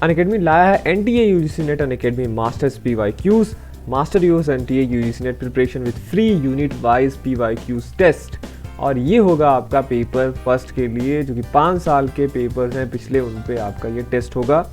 Unacademy लाया है NTA UGC NET Unacademy masters PYQs, master use NTA UGC NET preparation with free unit wise PYQs test. और ये होगा आपका paper first के लिए, जो कि 5 साल के पेपर्स हैं पिछले, उन पे आपका ये टेस्ट होगा।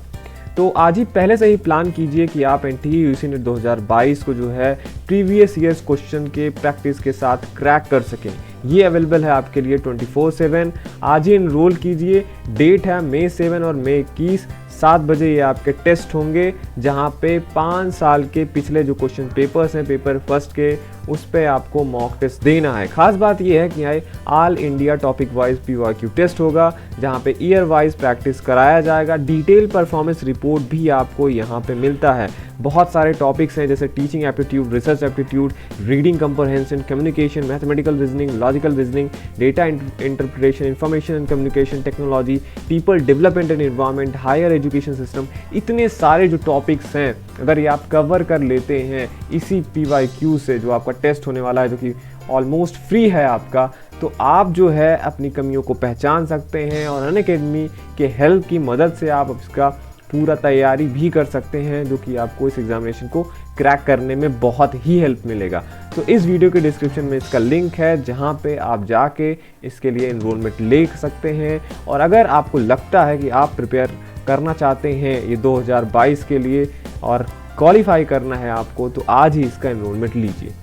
तो आज ही पहले से ही प्लान कीजिए कि आप एनटीए यूजीसी नेट 2022 को जो है प्रीवियस ईयर्स क्वेश्चन के प्रैक्टिस के साथ क्रैक कर सकें। ये अवेलेबल है आपके लिए 24/7। आज ही इनरोल कीजिए। डेट है May 7 और May 21, 7 बजे ये आपके टेस्ट होंगे, जहाँ पे 5 साल के पिछले जो क्वेश्चन पेपर्स हैं पेपर फर्स्ट के, उस पर आपको मॉक टेस्ट देना है। खास बात ये है कि यहाँ all India topic wise PYQ test होगा, जहाँ पे ईयर वाइज प्रैक्टिस कराया जाएगा। डिटेल परफॉर्मेंस रिपोर्ट भी आपको यहाँ पे मिलता है। बहुत सारे टॉपिक्स हैं जैसे teaching aptitude, research aptitude, reading comprehension, communication, mathematical reasoning, logical reasoning, data interpretation, information and communication technology, people development and environment, higher education system. इतने सारे जो टॉपिक्स हैं, अगर ये आप कवर कर लेते हैं इसी PYQ से, जो आपका टेस्ट होने वाला है, जो कि ऑलमोस्ट फ्री है आपका, तो आप जो है अपनी कमियों को पहचान सकते हैं और अनअकैडमी के हेल्प की मदद से आप इसका पूरा तैयारी भी कर सकते हैं, जो कि आपको इस एग्जामिनेशन को क्रैक करने में बहुत ही हेल्प मिलेगा। तो इस वीडियो के डिस्क्रिप्शन में इसका लिंक है, जहां पे आप जाके इसके लिए एनरोलमेंट ले सकते हैं। और अगर आपको लगता है कि आप प्रिपेयर करना चाहते हैं ये 2022 के लिए और क्वालिफाई करना है आपको, तो आज ही इसका एनरोलमेंट लीजिए।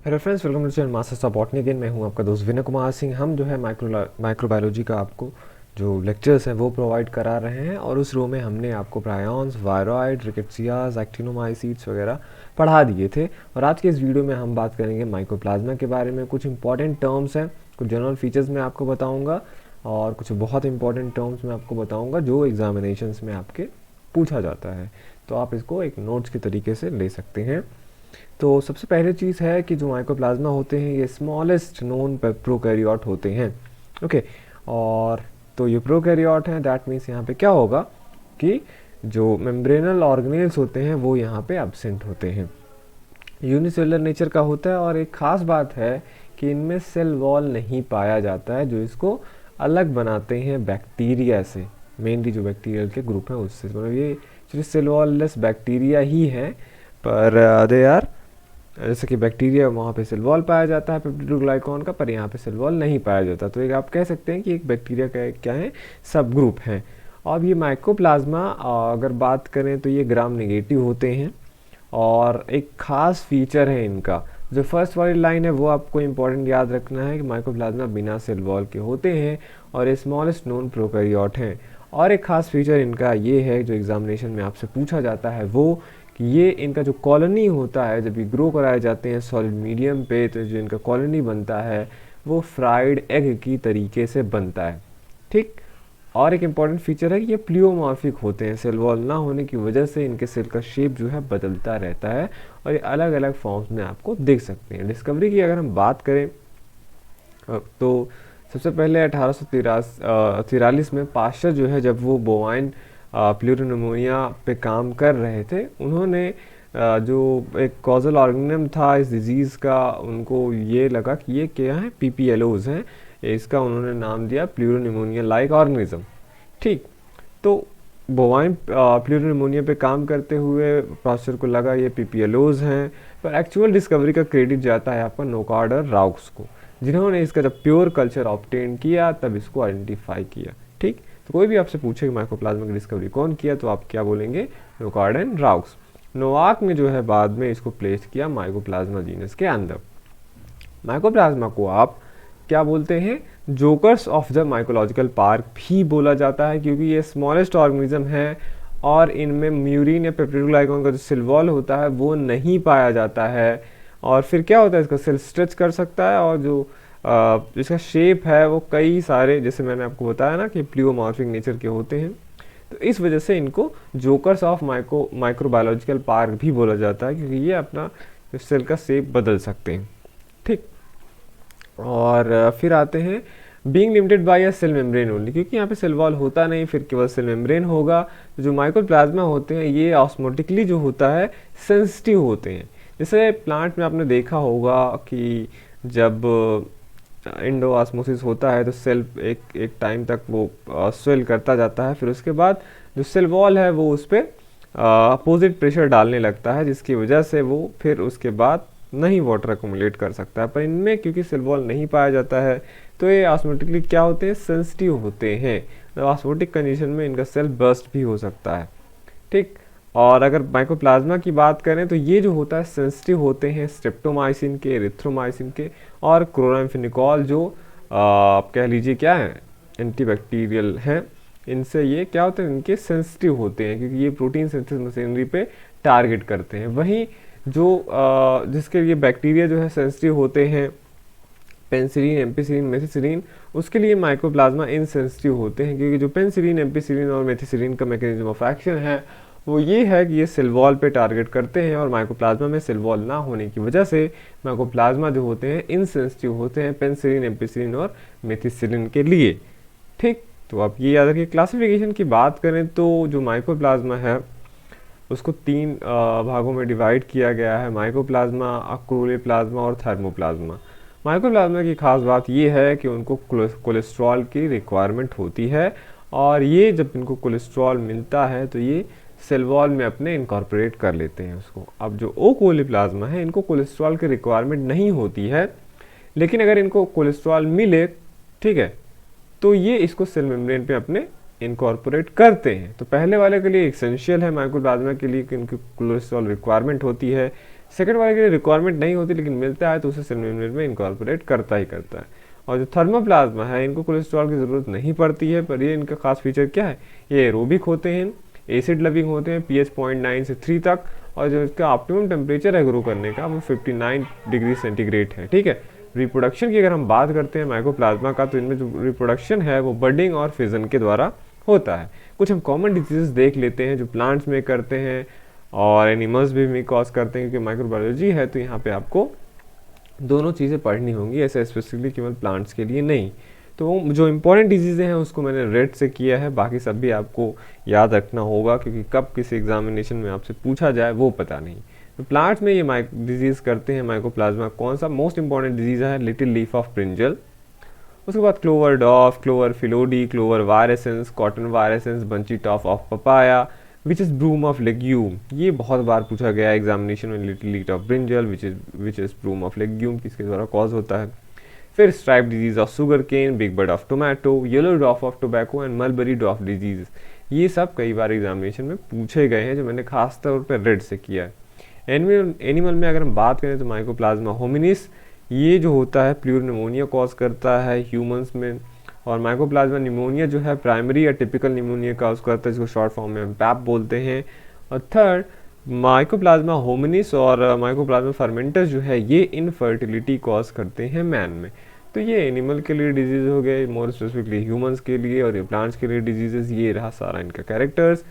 Hello friends, welcome to channel Masters of Botany. Again मैं हूं आपका दोस्त विनय कुमार सिंह। हम जो है माइक्रोबायोलॉजी का आपको जो लेक्चर्स हैं वो प्रोवाइड करा रहे हैं, और उस रो में हमने आपको प्रायॉन्स, वायरॉइड, रिकेट्सियाज, एक्टिनोमाइसीट्स वगैरह पढ़ा दिए थे। और आज के इस वीडियो में हम बात करेंगे माइकोप्लाज्मा के बारे में। कुछ इंपॉर्टेंट टर्म्स हैं, कुछ जनरल फीचर्स मैं आपको बताऊँगा, और कुछ बहुत इंपॉर्टेंट टर्म्स मैं आपको बताऊँगा जो एग्जामिनेशंस में आपके पूछा जाता है। तो आप इसको एक नोट्स के तरीके से ले सकते हैं। तो सबसे पहले चीज़ है कि जो माइकोप्लाज्मा होते हैं ये स्मॉलेस्ट नोन प्रोकैरियोट होते हैं। ओके, और तो ये प्रोकैरियोट हैं, दैट मीन्स यहाँ पे क्या होगा कि जो मेम्ब्रेनल ऑर्गेनेल्स होते हैं वो यहाँ पे एब्सेंट होते हैं। यूनिसेलुलर नेचर का होता है, और एक ख़ास बात है कि इनमें सेल वॉल नहीं पाया जाता है, जो इसको अलग बनाते हैं बैक्टीरिया से। मेनली जो बैक्टीरियल के ग्रुप हैं उससे, मतलब ये सेल वॉल लेस बैक्टीरिया ही हैं, पर दे आर, जैसे कि बैक्टीरिया वहाँ पे सेल वॉल पाया जाता है पेप्टिडोग्लाइकॉन का, पर यहाँ पे सेल वॉल नहीं पाया जाता। तो एक आप कह सकते हैं कि एक बैक्टीरिया का क्या है, सब ग्रुप हैं। और ये माइकोप्लाज्मा अगर बात करें तो ये ग्राम नेगेटिव होते हैं, और एक ख़ास फीचर है इनका, जो फर्स्ट वाली लाइन है वो आपको इम्पोर्टेंट याद रखना है कि माइकोप्लाज्मा बिना सेल वॉल के होते हैं और ये स्मॉलेस्ट नोन प्रोकैरियोट हैं। और एक ख़ास फीचर इनका ये है, जो एग्जामिनेशन में आपसे पूछा जाता है, वो कि ये इनका जो कॉलोनी होता है, जब ये ग्रो कराए जाते हैं सॉलिड मीडियम पे, तो जो इनका कॉलोनी बनता है वो फ्राइड एग की तरीके से बनता है। ठीक, और एक इम्पॉर्टेंट फीचर है कि ये प्लियोमॉर्फिक होते हैं। सेल वॉल ना होने की वजह से इनके सेल का शेप जो है बदलता रहता है, और ये अलग अलग फॉर्म्स में आपको देख सकते हैं। डिस्कवरी की अगर हम बात करें तो सबसे पहले 1843 में पास्चर जो है, जब वो बोवाइन प्लूरोनिमोनिया पे काम कर रहे थे, उन्होंने जो एक कॉजल ऑर्गेनिज्म था इस डिजीज़ का, उनको ये लगा कि ये क्या है, PPLOs हैं। इसका उन्होंने नाम दिया प्लूरोनिमोनिया लाइक ऑर्गेनिज्म। ठीक, तो बोवाइन प्लूरोनिमोनिया पे काम करते हुए पास्चर को लगा ये PPLOs हैं, पर एक्चुअल डिस्कवरी का क्रेडिट जाता है आपका नोकार्ड और राउक्स को, जिन्होंने इसका जब प्योर कल्चर ऑब्टेन किया तब इसको आइडेंटिफाई किया। ठीक, तो कोई भी आपसे पूछे कि माइकोप्लाज्मा की डिस्कवरी कौन किया, तो आप क्या बोलेंगे, नोकार्ड एंड राउक्स। नोवाक ने जो है बाद में इसको प्लेस किया माइकोप्लाज्मा जीनस के अंदर। माइकोप्लाज्मा को आप क्या बोलते हैं, जोकर्स ऑफ द माइकोलॉजिकल पार्क भी बोला जाता है, क्योंकि ये स्मॉलेस्ट ऑर्गेनिज्म है और इनमें म्यूरिन या पेप्टिडोग्लाइकॉन का जो सेल वॉल होता है वो नहीं पाया जाता है। और फिर क्या होता है, इसका सेल स्ट्रेच कर सकता है, और जो इसका शेप है वो कई सारे, जैसे मैंने आपको बताया ना कि प्लियोमॉर्फिक नेचर के होते हैं, तो इस वजह से इनको जोकर्स ऑफ माइक्रोबायोलॉजिकल पार्क भी बोला जाता है, क्योंकि ये अपना सेल का शेप बदल सकते हैं। ठीक, और फिर आते हैं being limited by a cell membrane only, क्योंकि यहाँ पे सेल वॉल होता नहीं, फिर केवल सेल मेम्ब्रेन होगा। तो जो माइकोप्लाज्मा होते हैं ये ऑस्मोटिकली जो होता है सेंसिटिव होते हैं। जैसे प्लांट में आपने देखा होगा कि जब एंडोऑस्मोसिस होता है तो सेल एक टाइम तक वो स्वेल करता जाता है, फिर उसके बाद जो सेल वॉल है वो उस पर अपोजिट प्रेशर डालने लगता है, जिसकी वजह से वो फिर उसके बाद नहीं वाटर अकोमुलेट कर सकता है। पर इनमें क्योंकि सेल वॉल नहीं पाया जाता है तो ये ऑस्मोटिकली क्या होते हैं, सेंसिटिव होते हैं। ऑस्मोटिक कंडीशन में इनका सेल बर्स्ट भी हो सकता है, ठीक। और अगर माइकोप्लाज्मा की बात करें तो ये जो होता है सेंसिटिव होते हैं स्ट्रेप्टोमाइसिन के, एरिथ्रोमाइसिन के और क्लोराम्फेनिकोल जो आप कह लीजिए क्या है, एंटीबैक्टीरियल हैं। इनसे ये क्या होते हैं, इनके सेंसिटिव होते हैं क्योंकि ये प्रोटीन सिंथेसिस मशीनरी पे टारगेट करते हैं। वहीं जो जिसके लिए बैक्टीरिया जो है सेंसिटिव होते हैं, पेनिसिलिन, एम्पिसिलिन, मेथिसिलिन, उसके लिए माइकोप्लाज्मा इनसेंसिटिव होते हैं क्योंकि जो पेनिसिलिन, एम्पिसिलिन और मेथिसिलिन का मैकेनिज्म ऑफ एक्शन है वो ये है कि ये सेल वॉल पे टारगेट करते हैं और माइकोप्लाज्मा में सेल वॉल ना होने की वजह से माइकोप्लाज्मा जो होते हैं इनसेंसिटिव होते हैं पेनिसिलिन, एम्पिसिलिन और मेथिसिलिन के लिए, ठीक। तो आप ये याद रखिए। क्लासिफिकेशन की बात करें तो जो माइकोप्लाज्मा है उसको 3 भागों में डिवाइड किया गया है, माइकोप्लाज्मा, अक्रोलेप्लाज्मा और थर्मोप्लाज्मा। माइकोप्लाज्मा की खास बात ये है कि उनको कोलेस्ट्रॉल की रिक्वायरमेंट होती है और ये जब इनको कोलेस्ट्रॉल मिलता है तो ये सेल वॉल में अपने इनकॉर्पोरेट कर लेते हैं उसको। अब जो ओकोलेप्लाज्मा है इनको कोलेस्ट्रॉल की रिक्वायरमेंट नहीं होती है, लेकिन अगर इनको कोलेस्ट्रॉल मिले, ठीक है, तो ये इसको सेल मेम्ब्रेन पे अपने इनकॉर्पोरेट करते हैं। तो पहले वाले के लिए एसेंशियल है माइकोप्लाज्मा के लिए कि इनकी कोलेस्ट्रॉल रिक्वायरमेंट होती है, सेकंड वाले के लिए रिक्वायरमेंट नहीं होती लेकिन मिलता है तो उसे सेल मेम्ब्रेन में इनकॉर्पोरेट करता ही करता है। और जो थर्मोप्लाज्मा है इनको कोलेस्ट्रॉल की ज़रूरत नहीं पड़ती है, पर ये इनका खास फीचर क्या है, ये एरोबिक होते हैं, एसिड लविंग होते हैं, pH 0.9 से 3 तक, और जो इसका ऑप्टिमम टेम्परेचर है ग्रो करने का वो 59 डिग्री सेंटीग्रेड है, ठीक है। रिप्रोडक्शन की अगर हम बात करते हैं माइकोप्लाज्मा का तो इनमें जो रिप्रोडक्शन है वो बडिंग और फिजन के द्वारा होता है। कुछ हम कॉमन डिजीजेस देख लेते हैं जो प्लांट्स में करते हैं और एनिमल्स भी कॉज करते हैं, क्योंकि माइक्रोबायोलॉजी है तो यहाँ पे आपको दोनों चीज़ें पढ़नी होंगी, ऐसे स्पेसिफिकली केवल प्लांट्स के लिए नहीं। तो जो इंपॉर्टेंट डिजीज़ें हैं उसको मैंने रेड से किया है, बाकी सब भी आपको याद रखना होगा क्योंकि कब किसी एग्जामिनेशन में आपसे पूछा जाए वो पता नहीं। तो प्लांट्स में ये डिजीज़ करते हैं माइकोप्लाज्मा। कौन सा मोस्ट इंपॉर्टेंट डिजीज़ है, लिटिल लीफ ऑफ ब्रिंजल, उसके बाद clover dwarf, clover phyllody, clover virescence, cotton virescence, bunchy top of papaya, which is broom of legume. ये बहुत बार पूछा गया है एग्जामिनेशन में, little leaf of brinjal which is broom of legume किसके द्वारा कॉज होता है। फिर stripe disease of sugarcane, big bud of tomato, yellow dwarf of tobacco and mulberry डॉफ disease. ये सब कई बार एग्जामिनेशन में पूछे गए हैं जो मैंने खास तौर पर रेड से किया है। एनिमल में अगर हम बात करें तो माइकोप्लाज्मा होमिनिस, ये जो होता है प्लूर निमोनिया कॉज करता है ह्यूमंस में, और माइकोप्लाज्मा निमोनिया जो है प्राइमरी या टिपिकल निमोनिया कॉज करता है, जिसको शॉर्ट फॉर्म में हम पैप बोलते हैं। और थर्ड, माइकोप्लाज्मा होमिनिस और माइकोप्लाज्मा फर्मेंटस जो है ये इनफर्टिलिटी कॉज करते हैं मैन में। तो ये एनिमल के लिए डिजीज़ हो गए, मोर स्पेसिफिकली ह्यूमंस के लिए, और ये प्लांट्स के लिए डिजीजेस। ये रहा सारा इनका कैरेक्टर्स।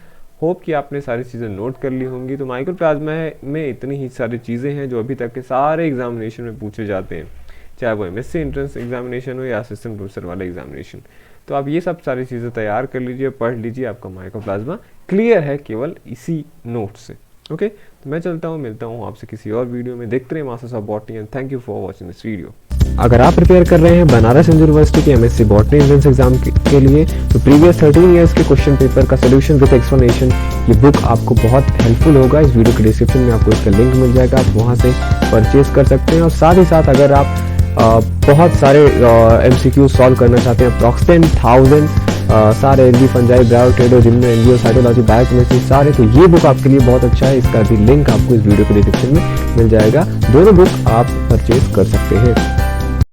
होप कि आपने सारी चीज़ें नोट कर ली होंगी। तो माइकोप्लाज्मा में इतनी ही सारी चीज़ें हैं जो अभी तक के सारे एग्जामिनेशन में पूछे जाते हैं, चाहे वो MSc एंट्रेंस एग्जामिनेशन हो या असिस्टेंट प्रोफेसर वाला एग्जामिनेशन। तो आप ये सब सारी चीज़ें तैयार कर लीजिए, पढ़ लीजिए, आपका माइकोप्लाज्मा क्लियर है केवल इसी नोट से। ओके, तो मैं चलता हूँ, मिलता हूँ आपसे किसी और वीडियो में। देखते रहिए masters of botany and thank you for watching this video. अगर आप प्रिपेयर कर रहे हैं बनारस हिंदू यूनिवर्सिटी के MSc बॉटनी एंट्रेंस एग्जाम के लिए तो प्रीवियस 13 इयर्स के क्वेश्चन पेपर का सोल्यूशन विद एक्सप्लेनेशन ये बुक आपको बहुत हेल्पफुल होगा। इस वीडियो के डिस्क्रिप्शन में आपको इसका लिंक मिल जाएगा, आप वहां से परचेज कर सकते हैं। और साथ ही साथ अगर आप बहुत सारे MCQ सॉल्व करना चाहते हैं, अप्रॉक्स 10,000 सारे एलजी फंजाई ब्रायो ट्रेडो जिनमें एनजीओ साइटोलॉजी बायोकेमिस्ट्री सारे, तो ये बुक आपके लिए बहुत अच्छा है। इसका भी लिंक आपको इस वीडियो के डिस्क्रिप्शन में मिल जाएगा। दोनों बुक आप परचेज कर सकते हैं।